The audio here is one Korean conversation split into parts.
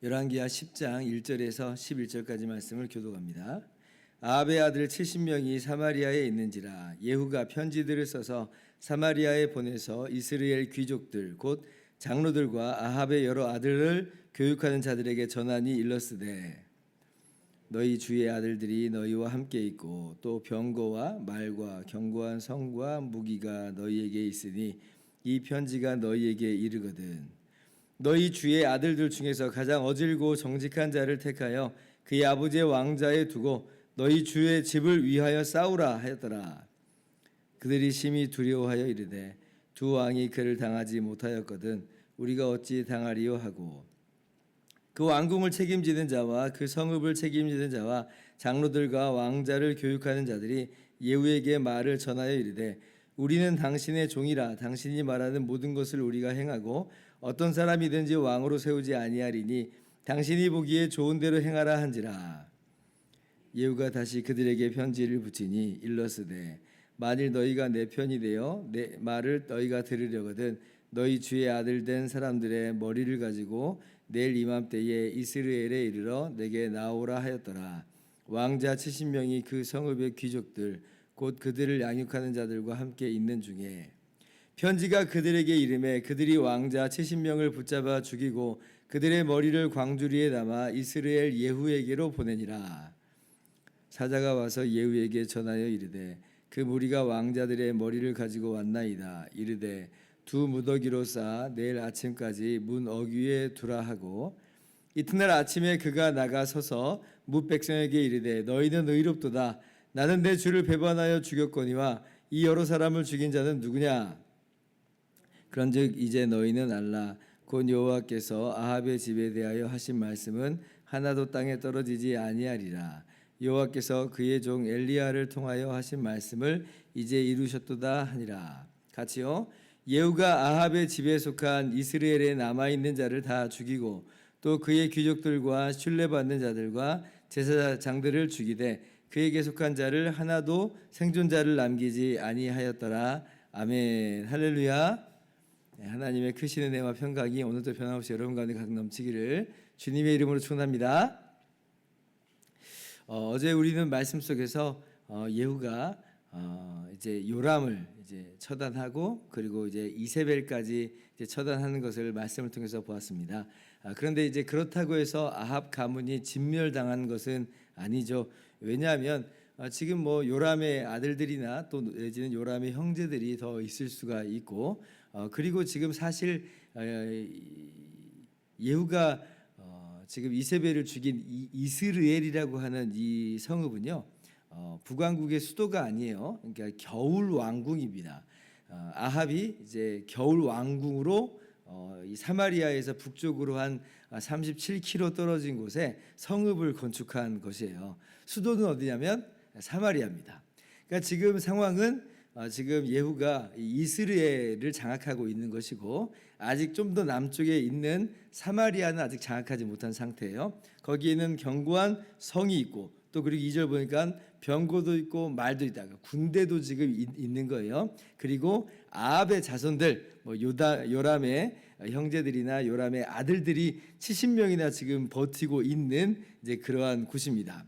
열왕기하 10장 1절에서 11절까지 말씀을 교독합니다. 아합의 아들 70명이 사마리아에 있는지라 예후가 편지들을 써서 사마리아에 보내서 이스라엘 귀족들 곧 장로들과 아합의 여러 아들을 교육하는 자들에게 전하니 일렀으되 너희 주의 아들들이 너희와 함께 있고 또 병거와 말과 견고한 성과 무기가 너희에게 있으니 이 편지가 너희에게 이르거든 너희 주의 아들들 중에서 가장 어질고 정직한 자를 택하여 그의 아버지의 왕자에 두고 너희 주의 집을 위하여 싸우라 하였더라. 그들이 심히 두려워하여 이르되 두 왕이 그를 당하지 못하였거든 우리가 어찌 당하리요 하고 그 왕궁을 책임지는 자와 그 성읍을 책임지는 자와 장로들과 왕자를 교육하는 자들이 예후에게 말을 전하여 이르되 우리는 당신의 종이라 당신이 말하는 모든 것을 우리가 행하고 어떤 사람이든지 왕으로 세우지 아니하리니 당신이 보기에 좋은 대로 행하라 한지라. 예후가 다시 그들에게 편지를 붙이니 일렀으되 만일 너희가 내 편이 되어 내 말을 너희가 들으려거든 너희 주의 아들 된 사람들의 머리를 가지고 내일 이맘때에 이스라엘에 이르러 내게 나오라 하였더라. 왕자 70명이 그 성읍의 귀족들 곧 그들을 양육하는 자들과 함께 있는 중에 편지가 그들에게 이르매 그들이 왕자 70명을 붙잡아 죽이고 그들의 머리를 광주리에 담아 이스라엘 예후에게로 보내니라. 사자가 와서 예후에게 전하여 이르되 그 무리가 왕자들의 머리를 가지고 왔나이다. 이르되 두 무더기로 쌓아 내일 아침까지 문 어귀에 두라 하고 이튿날 아침에 그가 나가 서서 뭇 백성에게 이르되 너희는 의롭도다. 나는 내 주를 배반하여 죽였거니와 이 여러 사람을 죽인 자는 누구냐? 그런즉 이제 너희는 알라 곧 여호와께서 아합의 집에 대하여 하신 말씀은 하나도 땅에 떨어지지 아니하리라. 여호와께서 그의 종 엘리야를 통하여 하신 말씀을 이제 이루셨도다 하니라. 같이요. 예후가 아합의 집에 속한 이스라엘에 남아있는 자를 다 죽이고 또 그의 귀족들과 신뢰받는 자들과 제사장들을 죽이되 그에게 속한 자를 하나도 생존자를 남기지 아니하였더라. 아멘. 할렐루야. 하나님의 크신 은혜와 평강이 오늘도 변함없이 여러분 가운데 가득 넘치기를 주님의 이름으로 축원합니다. 어제 우리는 말씀 속에서 예후가 이제 요람을 이제 처단하고 그리고 이제 이세벨까지 이제 처단하는 것을 말씀을 통해서 보았습니다. 그런데 이제 그렇다고 해서 아합 가문이 진멸당한 것은 아니죠. 왜냐하면 지금 뭐 요람의 아들들이나 또 내지는 요람의 형제들이 더 있을 수가 있고 그리고 지금 사실 예후가 지금 이세벨을 죽인 이스라엘이라고 하는 이 성읍은요 북왕국의 수도가 아니에요. 그러니까 겨울 왕궁입니다. 아합이 이제 겨울 왕궁으로 이 사마리아에서 북쪽으로 한 37km 떨어진 곳에 성읍을 건축한 것이에요. 수도는 어디냐면 사마리아입니다. 그러니까 지금 상황은 지금 예후가 이스라엘을 장악하고 있는 것이고 아직 좀 더 남쪽에 있는 사마리아는 아직 장악하지 못한 상태예요. 거기에는 견고한 성이 있고 또 그리고 2절 보니까 병거도 있고 말도 있다. 군대도 지금 있는 거예요. 그리고 아합의 자손들 요람의 형제들이나 요람의 아들들이 70명이나 지금 버티고 있는 이제 그러한 곳입니다.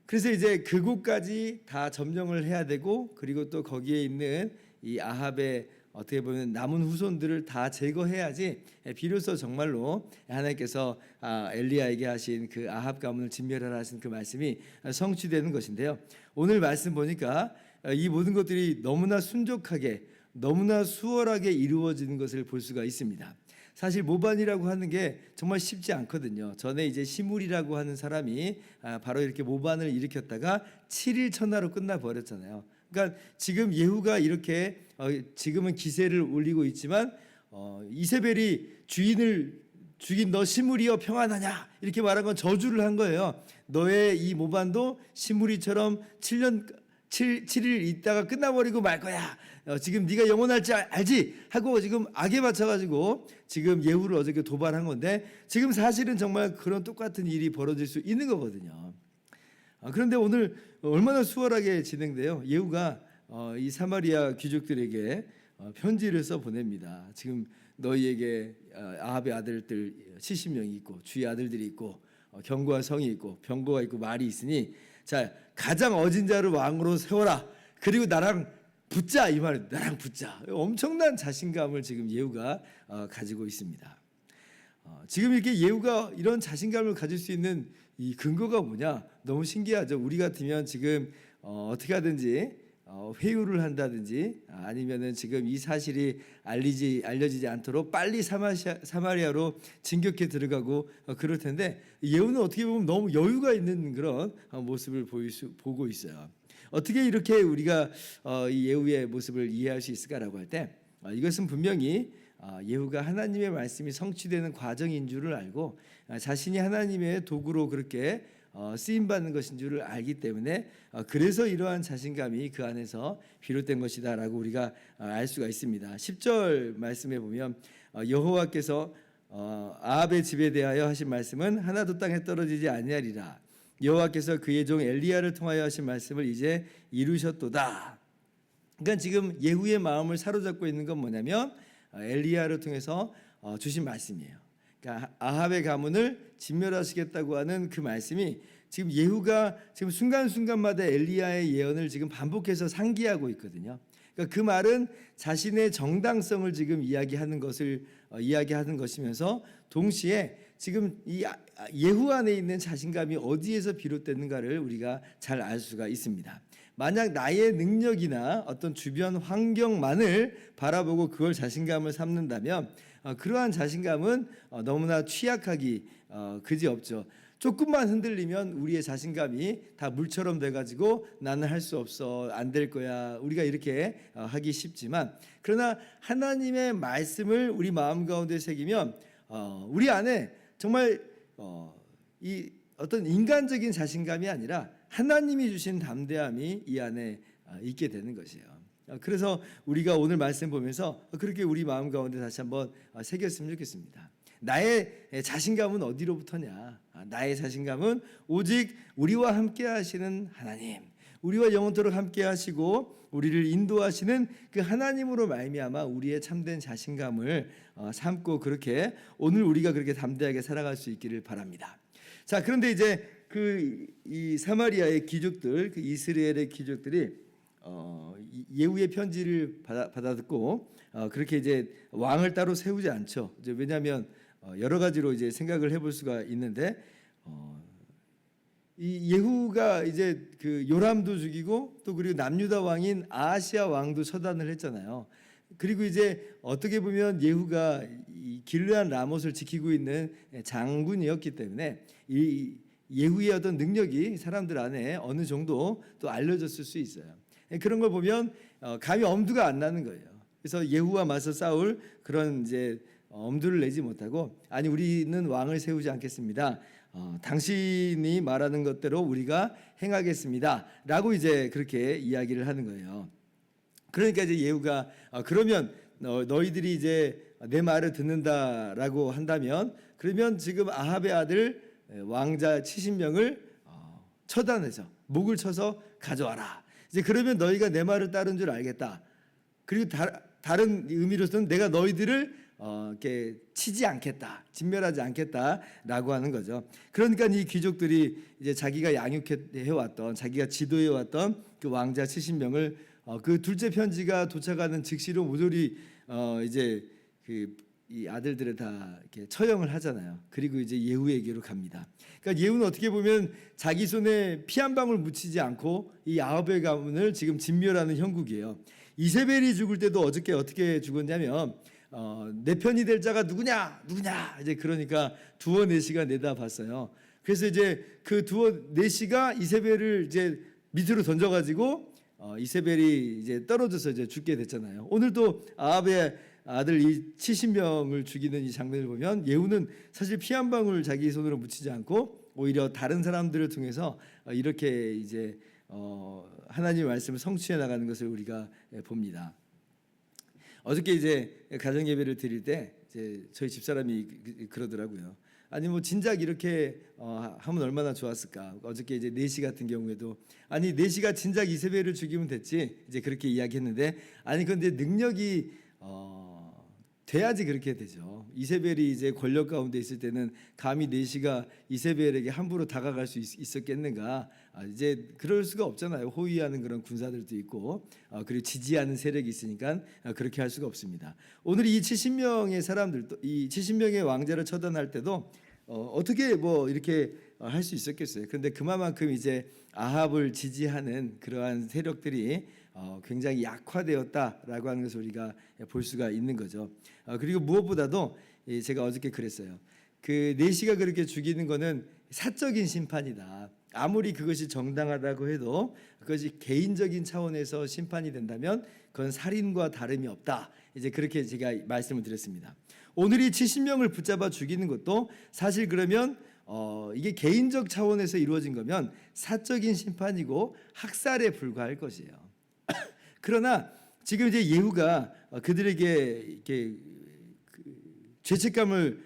그래서 이제 그곳까지 다 점령을 해야 되고 그리고 또 거기에 있는 이 아합의 어떻게 보면 남은 후손들을 다 제거해야지 비로소 정말로 하나님께서 엘리야에게 하신 그 아합 가문을 진멸하라 하신 그 말씀이 성취되는 것인데요. 오늘 말씀 보니까 이 모든 것들이 너무나 순적하게 너무나 수월하게 이루어지는 것을 볼 수가 있습니다. 사실 모반이라고 하는 게 정말 쉽지 않거든요. 전에 이제 시물이라고 하는 사람이 바로 이렇게 모반을 일으켰다가 7일 천하로 끝나 버렸잖아요. 그러니까 지금 예후가 이렇게 지금은 기세를 올리고 있지만 이세벨이 주인을 죽인 너 시므리여 평안하냐 이렇게 말한 건 저주를 한 거예요. 너의 이 모반도 시므리처럼 7년 7일 있다가 끝나버리고 말 거야. 지금 네가 영원할지 알지? 하고 지금 악에 맞춰가지고 지금 예후를 어저께 도발한 건데 지금 사실은 정말 그런 똑같은 일이 벌어질 수 있는 거거든요. 그런데 오늘 얼마나 수월하게 진행돼요. 예후가 이 사마리아 귀족들에게 편지를 써 보냅니다. 지금 너희에게 아합의 아들들 70명이 있고 주의 아들들이 있고 견고한 성이 있고 병거가 있고 말이 있으니 자 가장 어진 자를 왕으로 세워라. 그리고 나랑 붙자 이 말은 나랑 붙자. 엄청난 자신감을 지금 예후가 가지고 있습니다. 지금 이렇게 예후가 이런 자신감을 가질 수 있는 이 근거가 뭐냐? 너무 신기하죠. 우리 같으면 지금 어떻게 하든지 회유를 한다든지 아니면은 지금 이 사실이 알려지지 않도록 빨리 사마리아로 진격해 들어가고 그럴 텐데 예후는 어떻게 보면 너무 여유가 있는 그런 모습을 보고 있어요. 어떻게 이렇게 우리가 이 예후의 모습을 이해할 수 있을까라고 할 때 이것은 분명히 예후가 하나님의 말씀이 성취되는 과정인 줄을 알고 자신이 하나님의 도구로 그렇게 쓰임 받는 것인 줄을 알기 때문에 그래서 이러한 자신감이 그 안에서 비롯된 것이다라고 우리가 알 수가 있습니다. 10절 말씀에 보면 여호와께서 아합의 집에 대하여 하신 말씀은 하나도 땅에 떨어지지 아니하리라. 여호와께서 그의 종 엘리야를 통하여 하신 말씀을 이제 이루셨도다. 그러니까 지금 예후의 마음을 사로잡고 있는 건 뭐냐면 엘리야를 통해서 주신 말씀이에요. 그러니까 아합의 가문을 진멸하시겠다고 하는 그 말씀이 지금 예후가 지금 순간순간마다 엘리야의 예언을 지금 반복해서 상기하고 있거든요. 그러니까 그 말은 자신의 정당성을 지금 이야기하는 것이면서 동시에 지금 이 예후 안에 있는 자신감이 어디에서 비롯됐는가를 우리가 잘 알 수가 있습니다. 만약 나의 능력이나 어떤 주변 환경만을 바라보고 그걸 자신감을 삼는다면 그러한 자신감은 너무나 취약하기 그지없죠. 조금만 흔들리면 우리의 자신감이 다 물처럼 돼가지고 나는 할 수 없어, 안 될 거야, 우리가 이렇게 하기 쉽지만 그러나 하나님의 말씀을 우리 마음 가운데 새기면 우리 안에 정말 이 어떤 인간적인 자신감이 아니라 하나님이 주신 담대함이 이 안에 있게 되는 것이에요. 그래서 우리가 오늘 말씀 보면서 그렇게 우리 마음 가운데 다시 한번 새겼으면 좋겠습니다. 나의 자신감은 어디로부터냐? 나의 자신감은 오직 우리와 함께 하시는 하나님, 우리와 영원토록 함께 하시고 우리를 인도하시는 그 하나님으로 말미암아 우리의 참된 자신감을 삼고 그렇게 오늘 우리가 그렇게 담대하게 살아갈 수 있기를 바랍니다. 자, 그런데 이제 이 사마리아의 귀족들, 그 이스라엘의 귀족들이 예후의 편지를 받아 듣고 그렇게 이제 왕을 따로 세우지 않죠. 이제 왜냐하면 여러 가지로 이제 생각을 해볼 수가 있는데 이 예후가 이제 그 요람도 죽이고 또 그리고 남유다 왕인 아하시아 왕도 처단을 했잖아요. 그리고 이제 어떻게 보면 예후가 이 길르앗 라못을 지키고 있는 장군이었기 때문에 이 예후의 어떤 능력이 사람들 안에 어느 정도 또 알려졌을 수 있어요. 그런 걸 보면 감히 엄두가 안 나는 거예요. 그래서 예후와 맞서 싸울 그런 이제 엄두를 내지 못하고 아니 우리는 왕을 세우지 않겠습니다. 당신이 말하는 것대로 우리가 행하겠습니다라고 이제 그렇게 이야기를 하는 거예요. 그러니까 이제 예후가 그러면 너희들이 이제 내 말을 듣는다라고 한다면 그러면 지금 아합의 아들 왕자 70명을 처단해서 목을 쳐서 가져와라. 이제 그러면 너희가 내 말을 따른 줄 알겠다. 그리고 다른 의미로서는 내가 너희들을 이렇게 치지 않겠다, 진멸하지 않겠다라고 하는 거죠. 그러니까 이 귀족들이 이제 자기가 양육해왔던, 자기가 지도해왔던 그 왕자 70명을 그 둘째 편지가 도착하는 즉시로 모조리 이제 이 아들들을 다 이렇게 처형을 하잖아요. 그리고 이제 예후에게로 갑니다. 그러니까 예후는 어떻게 보면 자기 손에 피 한 방울 묻히지 않고 이 아합의 가문을 지금 진멸하는 형국이에요. 이세벨이 죽을 때도 어저께 어떻게 죽었냐면 내 편이 될 자가 누구냐 이제 그러니까 두어 네시가 내다봤어요. 그래서 이제 그 두어 네시가 이세벨을 이제 밑으로 던져가지고 이세벨이 이제 떨어져서 이제 죽게 됐잖아요. 오늘도 아합의 아들 이 70명을 죽이는 이 장면을 보면 예후는 사실 피 한 방울 자기 손으로 묻히지 않고 오히려 다른 사람들을 통해서 이렇게 이제 하나님의 말씀을 성취해 나가는 것을 우리가 봅니다. 어저께 이제 가정 예배를 드릴 때 이제 저희 집사람이 그러더라고요. 아니 뭐 진작 이렇게 하면 얼마나 좋았을까. 어저께 이제 4시 같은 경우에도 아니 4시가 진작 이세벨을 죽이면 됐지 이제 그렇게 이야기했는데 아니 근데 능력이 돼야지 그렇게 되죠. 이세벨이 이제 권력 가운데 있을 때는 감히 4시가 이세벨에게 함부로 다가갈 수 있었겠는가? 이제 그럴 수가 없잖아요. 호위하는 그런 군사들도 있고 그리고 지지하는 세력이 있으니까 그렇게 할 수가 없습니다. 오늘 이 70명의 사람들도 이 70명의 왕자를 처단할 때도 어떻게 뭐 이렇게 할 수 있었겠어요. 그런데 그만큼 이제 아합을 지지하는 그러한 세력들이 굉장히 약화되었다라고 하는 것을 우리가 볼 수가 있는 거죠. 그리고 무엇보다도 제가 어저께 그랬어요. 그 4시가 그렇게 죽이는 거는 사적인 심판이다. 아무리 그것이 정당하다고 해도 그것이 개인적인 차원에서 심판이 된다면 그건 살인과 다름이 없다. 이제 그렇게 제가 말씀을 드렸습니다. 오늘 이 70명을 붙잡아 죽이는 것도 사실 그러면 이게 개인적 차원에서 이루어진 거면 사적인 심판이고 학살에 불과할 것이에요. 그러나 지금 이제 예후가 그들에게 이렇게 죄책감을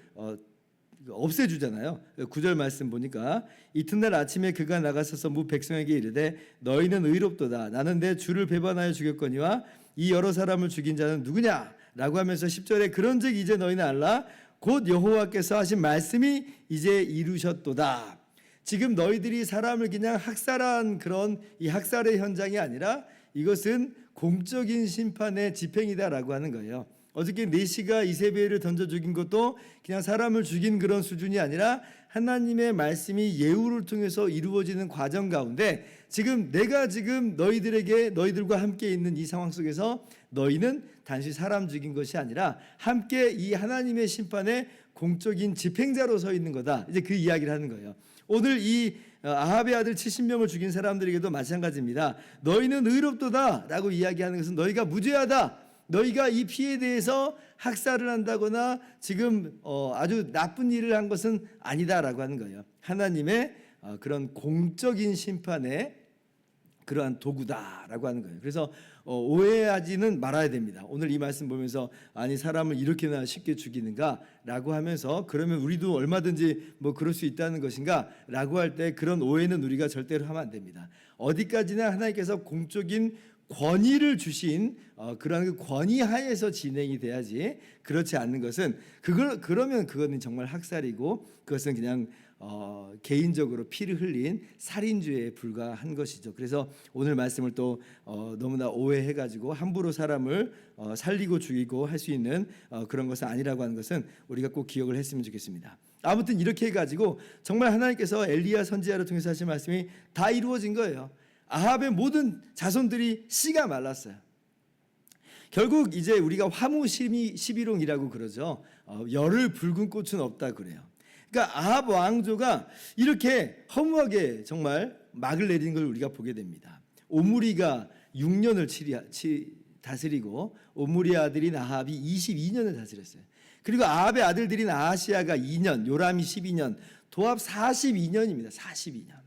없애주잖아요. 9절 말씀 보니까 이튿날 아침에 그가 나가서서 무 백성에게 이르되 너희는 의롭도다. 나는 내 주를 배반하여 죽였거니와 이 여러 사람을 죽인 자는 누구냐? 라고 하면서 10절에 그런즉 이제 너희는 알라 곧 여호와께서 하신 말씀이 이제 이루셨도다. 지금 너희들이 사람을 그냥 학살한 그런 이 학살의 현장이 아니라 이것은 공적인 심판의 집행이다라고 하는 거예요. 어저께 4시가 이세벨을 던져 죽인 것도 그냥 사람을 죽인 그런 수준이 아니라 하나님의 말씀이 예후를 통해서 이루어지는 과정 가운데 지금 내가 지금 너희들과 함께 있는 이 상황 속에서 너희는 단지 사람 죽인 것이 아니라 함께 이 하나님의 심판의 공적인 집행자로 서 있는 거다. 이제 그 이야기를 하는 거예요. 오늘 이 아합의 아들 70명을 죽인 사람들에게도 마찬가지입니다. 너희는 의롭도다 라고 이야기하는 것은 너희가 무죄하다. 너희가 이 피해에 대해서 학살을 한다거나 지금 아주 나쁜 일을 한 것은 아니다라고 하는 거예요. 하나님의 그런 공적인 심판의 그러한 도구다라고 하는 거예요. 그래서 오해하지는 말아야 됩니다. 오늘 이 말씀 보면서 아니 사람을 이렇게나 쉽게 죽이는가라고 하면서 그러면 우리도 얼마든지 뭐 그럴 수 있다는 것인가라고 할 때 그런 오해는 우리가 절대로 하면 안 됩니다. 어디까지나 하나님께서 공적인 권위를 주신 그러한 그 권위 하에서 진행이 돼야지 그렇지 않는 것은 그러면 그거는 정말 학살이고 그것은 그냥 개인적으로 피를 흘린 살인죄에 불과한 것이죠. 그래서 오늘 말씀을 또 너무나 오해해가지고 함부로 사람을 살리고 죽이고 할 수 있는 그런 것은 아니라고 하는 것은 우리가 꼭 기억을 했으면 좋겠습니다. 아무튼 이렇게 해가지고 정말 하나님께서 엘리야 선지자를 통해서 하신 말씀이 다 이루어진 거예요. 아합의 모든 자손들이 씨가 말랐어요. 결국 이제 우리가 화무시비롱이라고 그러죠. 열을 붉은 꽃은 없다 그래요. 그러니까 아합 왕조가 이렇게 허무하게 정말 막을 내리는 걸 우리가 보게 됩니다. 오므리가 6년을 다스리고 오므리 아들인 아합이 22년을 다스렸어요. 그리고 아합의 아들들인 아하시아가 2년, 요람이 12년, 도합 42년입니다. 42년.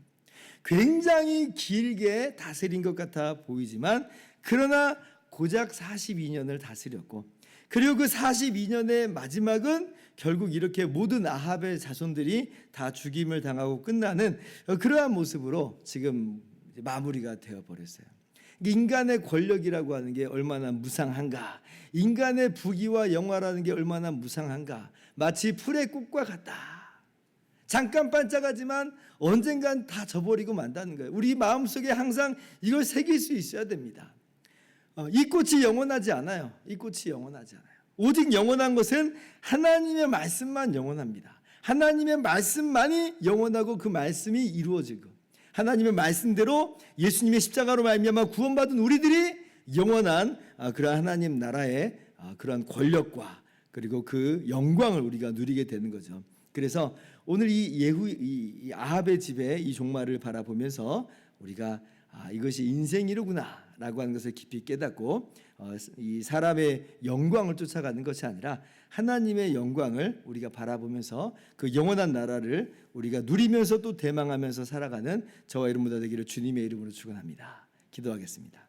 굉장히 길게 다스린 것 같아 보이지만 그러나 고작 42년을 다스렸고 그리고 그 42년의 마지막은 결국 이렇게 모든 아합의 자손들이 다 죽임을 당하고 끝나는 그러한 모습으로 지금 마무리가 되어버렸어요. 인간의 권력이라고 하는 게 얼마나 무상한가, 인간의 부귀와 영화라는 게 얼마나 무상한가, 마치 풀의 꽃과 같다. 잠깐 반짝하지만 언젠간 다 져버리고 만다는 거예요. 우리 마음속에 항상 이걸 새길 수 있어야 됩니다. 이 꽃이 영원하지 않아요. 이 꽃이 영원하지 않아요. 오직 영원한 것은 하나님의 말씀만 영원합니다. 하나님의 말씀만이 영원하고 그 말씀이 이루어지고 하나님의 말씀대로 예수님의 십자가로 말미암아 구원받은 우리들이 영원한 그러한 하나님 나라의 그러한 권력과 그리고 그 영광을 우리가 누리게 되는 거죠. 그래서 오늘 이 아합의 집의 이 종말을 바라보면서 우리가 이것이 인생이로구나 라고 하는 것을 깊이 깨닫고 이 사람의 영광을 쫓아가는 것이 아니라 하나님의 영광을 우리가 바라보면서 그 영원한 나라를 우리가 누리면서 또 대망하면서 살아가는 저와 여러분 모두 되기를 주님의 이름으로 축원합니다. 기도하겠습니다.